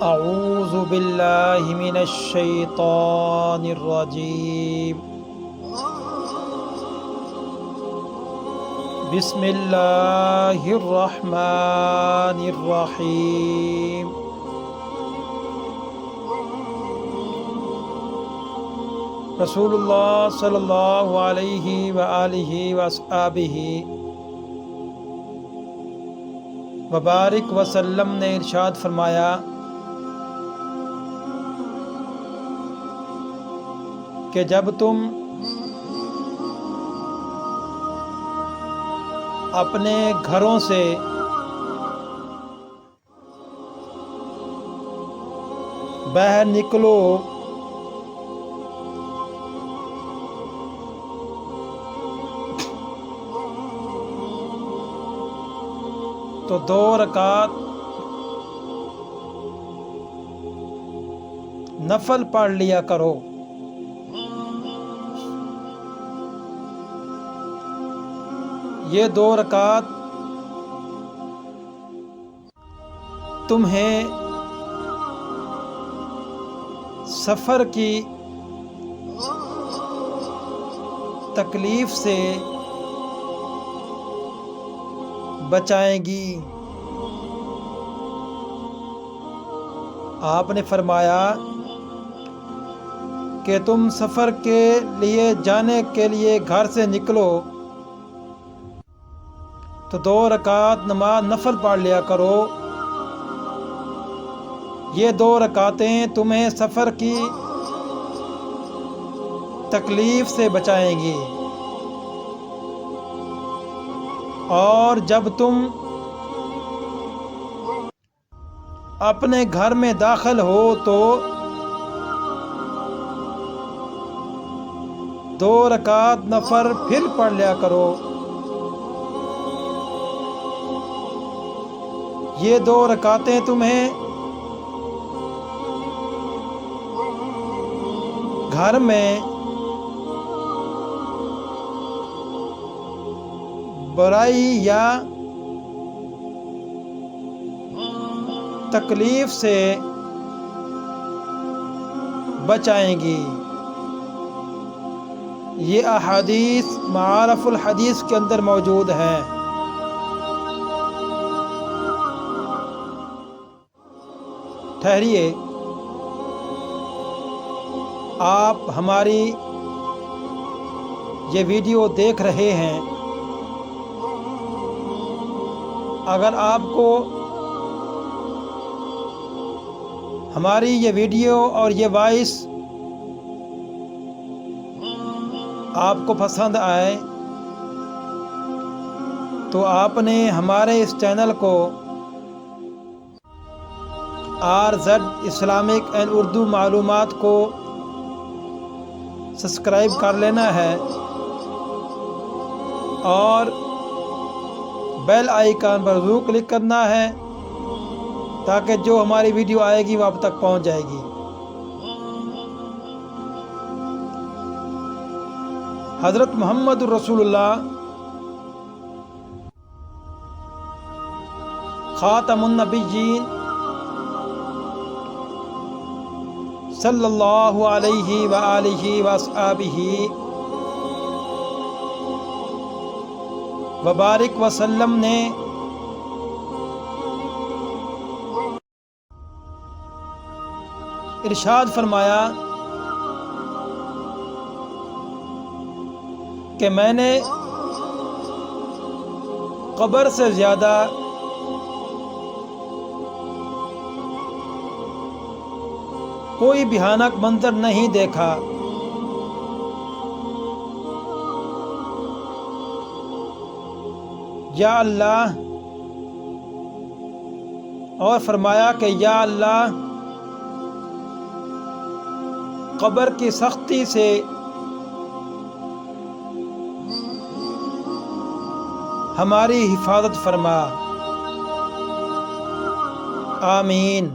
اعوذ باللہ من الشیطان الرجیم بسم اللہ الرحمن الرحیم رسول اللہ صلی اللہ علیہ وآلہ وصحبہ وبارک وسلم نے ارشاد فرمایا کہ جب تم اپنے گھروں سے باہر نکلو تو 2 رکعت نفل پڑھ لیا کرو۔ یہ 2 رکعت تمہیں سفر کی تکلیف سے بچائیں گی۔ آپ نے فرمایا کہ تم سفر کے لیے جانے کے لیے گھر سے نکلو تو 2 رکعت نماز نفل پڑھ لیا کرو۔ یہ 2 رکعتیں تمہیں سفر کی تکلیف سے بچائیں گی، اور جب تم اپنے گھر میں داخل ہو تو 2 رکعت نفل پھر پڑھ لیا کرو۔ یہ 2 رکعتیں تمہیں گھر میں برائی یا تکلیف سے بچائیں گی۔ یہ احادیث معارف الحدیث کے اندر موجود ہیں۔ ٹھہریے، آپ ہماری یہ ویڈیو دیکھ رہے ہیں، اگر آپ کو ہماری یہ ویڈیو اور یہ وائس آپ کو پسند آئے تو آپ نے ہمارے اس چینل کو RZ اسلامک اینڈ اردو معلومات کو سبسکرائب کر لینا ہے اور بیل آئیکن پر ضرور کلک کرنا ہے تاکہ جو ہماری ویڈیو آئے گی وہ آپ تک پہنچ جائے گی۔ حضرت محمد رسول اللہ خاتم النبیین صلی اللہ علیہ وآلہ وصحبہ وبارک وسلم نے ارشاد فرمایا کہ میں نے قبر سے زیادہ کوئی بھیانک منظر نہیں دیکھا۔ یا اللہ، اور فرمایا کہ یا اللہ، قبر کی سختی سے ہماری حفاظت فرما۔ آمین۔